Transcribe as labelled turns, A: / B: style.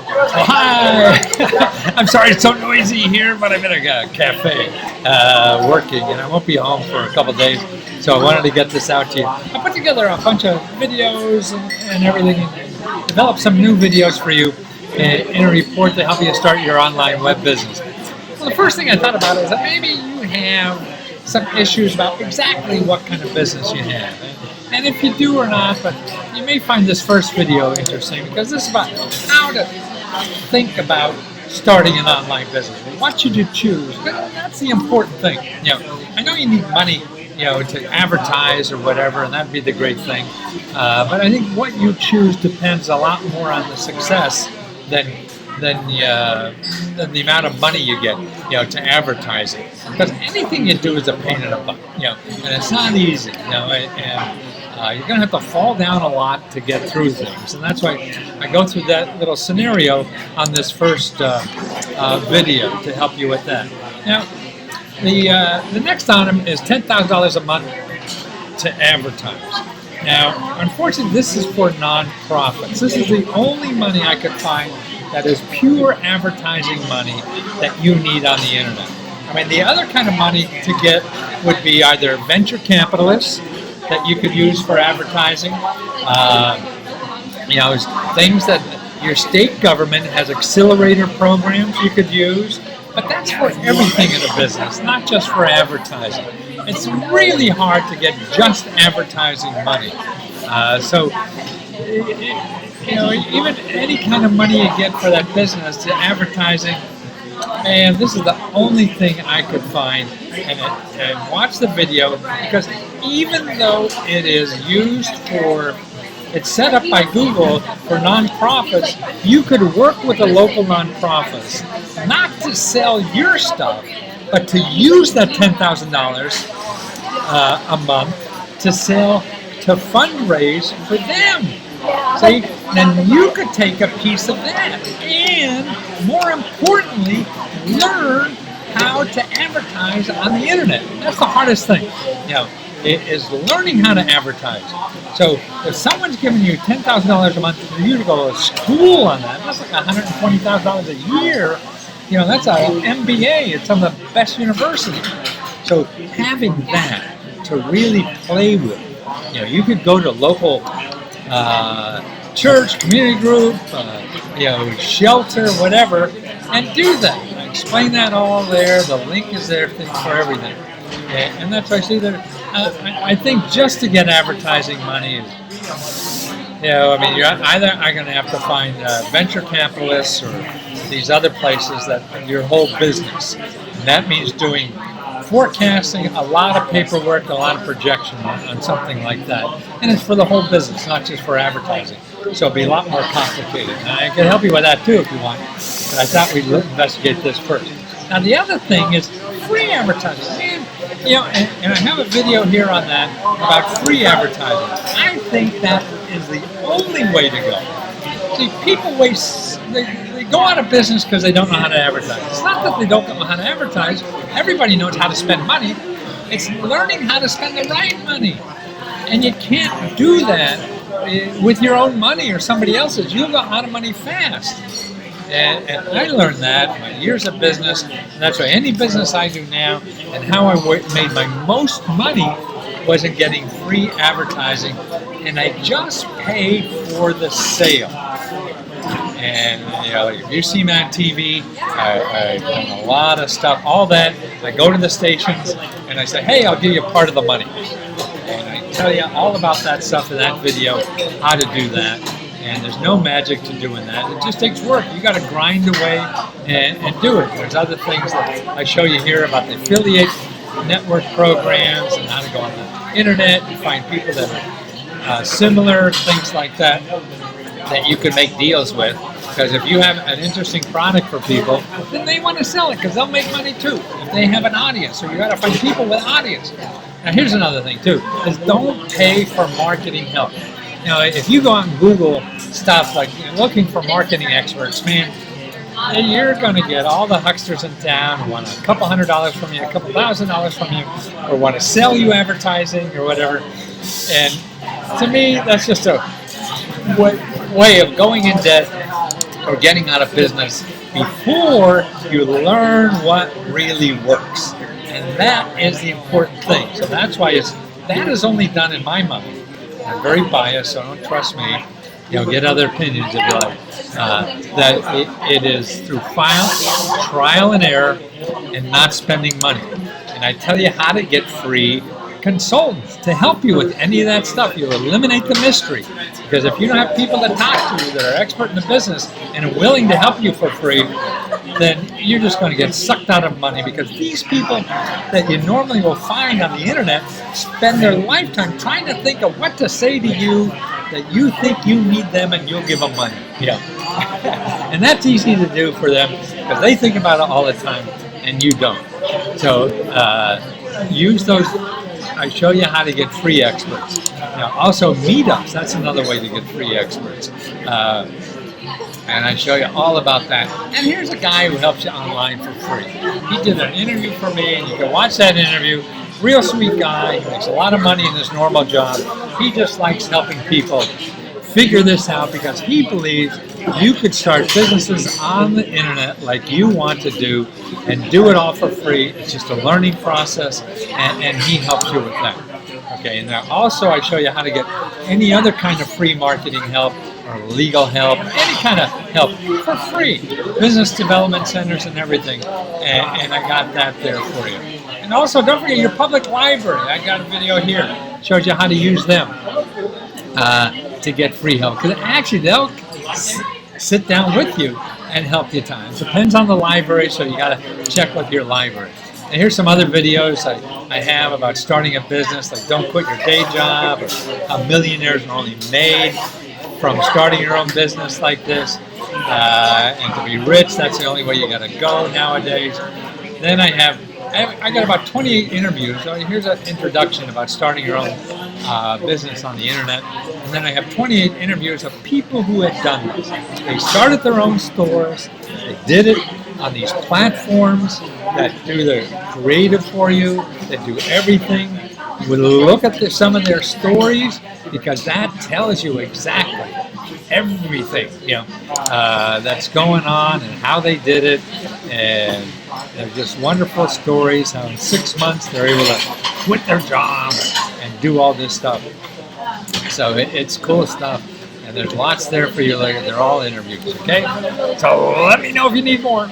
A: Oh, hi! I'm sorry it's so noisy here, but I'm in a cafe working, and I won't be home for a couple days, so I wanted to get this out to you. I put together a bunch of videos and everything, and developed some new videos for you in a report to help you start your online web business. Well, the first thing I thought about is that maybe you have some issues about exactly what kind of business you have. And if you do or not, but you may find this first video interesting because this is about how to think about starting an online business. What should you choose? That's the important thing. I know you need money, to advertise or whatever, and that'd be the great thing. But I think what you choose depends a lot more on the success than the amount of money you get, to advertise it. Because anything you do is a pain in the butt, and it's not easy, and you're going to have to fall down a lot to get through things. And that's why I go through that little scenario on this first video to help you with that. Now, the next item is $10,000 a month to advertise. Now, unfortunately, this is for nonprofits. This is the only money I could find that is pure advertising money that you need on the internet. I mean, the other kind of money to get would be either venture capitalists that you could use for advertising, things that your state government has accelerator programs you could use, but that's for everything in a business, not just for advertising. It's really hard to get just advertising money. Even any kind of money you get for that business to advertising, and this is the only thing I could find. And watch the video, because even though it is it's set up by Google for nonprofits, you could work with the local nonprofits, not to sell your stuff, but to use that $10,000 a month to fundraise for them. See, then you could take a piece of that, and more importantly, learn how to advertise on the internet. That's the hardest thing, is learning how to advertise. So if someone's giving you $10,000 a month for you to go to school on that, that's like $120,000 a year. That's an MBA at some of the best universities. So having that to really play with, you could go to local church, community group, shelter, whatever, and do that. I explain that all there. The link is there for everything. And that's why I see that. I think just to get advertising money is, you're either going to have to find venture capitalists or these other places that your whole business. And that means doing forecasting, a lot of paperwork, a lot of projection on something like that. And it's for the whole business, not just for advertising. So it'll be a lot more complicated. And I can help you with that too if you want. But I thought we'd investigate this first. Now the other thing is free advertising. And I have a video here on that about free advertising. I think that is the only way to go. See, people they go out of business because they don't know how to advertise. It's not that they don't know how to advertise. Everybody knows how to spend money. It's learning how to spend the right money. And you can't do that with your own money or somebody else's. You'll go out of money fast. And I learned that in my years of business, and that's why any business I do now, and how I made my most money was in getting free advertising, and I just paid for the sale. And if you see me on TV, I've done a lot of stuff, all that. I go to the stations and I say, hey, I'll give you part of the money. And I tell you all about that stuff in that video, how to do that. And there's no magic to doing that. It just takes work. You got to grind away and do it. There's other things that I show you here about the affiliate network programs and how to go on the internet and find people that are similar, things like that you can make deals with. Because if you have an interesting product for people, then they want to sell it because they'll make money too. If they have an audience, so you got to find people with audience. Now here's another thing too: is don't pay for marketing help. If you go out and Google stuff like looking for marketing experts, man, you're going to get all the hucksters in town who want a couple $100 from you, a couple $1,000 from you, or want to sell you advertising or whatever. And to me, that's just a way of going in debt or getting out of business before you learn what really works. And that is the important thing. So that's why that is only done in my mind. I'm very biased, so don't trust me. Get other opinions if you like. That it is through trial and error and not spending money. And I tell you how to get free consultants to help you with any of that stuff. You eliminate the mystery. Because if you don't have people to talk to that are expert in the business and are willing to help you for free, then you're just going to get sucked out of money, because these people that you normally will find on the internet spend their lifetime trying to think of what to say to you that you think you need them, and you'll give them money. And that's easy to do for them because they think about it all the time and you don't. So use those. I show you how to get free experts. Also meetups, that's another way to get free experts. And I show you all about that. And here's a guy who helps you online for free. He did an interview for me, and you can watch that interview. Real sweet guy. He makes a lot of money in his normal job. He just likes helping people figure this out because he believes you could start businesses on the internet like you want to do and do it all for free. It's just a learning process, and he helps you with that. Okay, and now also I show you how to get any other kind of free marketing help or legal help, any kind of help for free. Business development centers and everything, and I got that there for you. And also, don't forget your public library. I got a video here. Shows you how to use them to get free help. Because actually, they'll sit down with you and help you time. It depends on the library, so you got to check with your library. And here's some other videos I have about starting a business, like don't quit your day job, or how millionaires are only made from starting your own business like this. And to be rich, that's the only way you got to go nowadays. Then I got about 28 interviews. So here's an introduction about starting your own business on the internet. And then I have 28 interviews of people who had done this. They started their own stores. They did it on these platforms that do the creative for you, that do everything. You would look at some of their stories, because that tells you exactly everything that's going on and how they did it. And they're just wonderful stories how in 6 months they're able to quit their job and do all this stuff. So it's cool stuff, and there's lots there for you later. They're all interviews, okay? So let me know if you need more.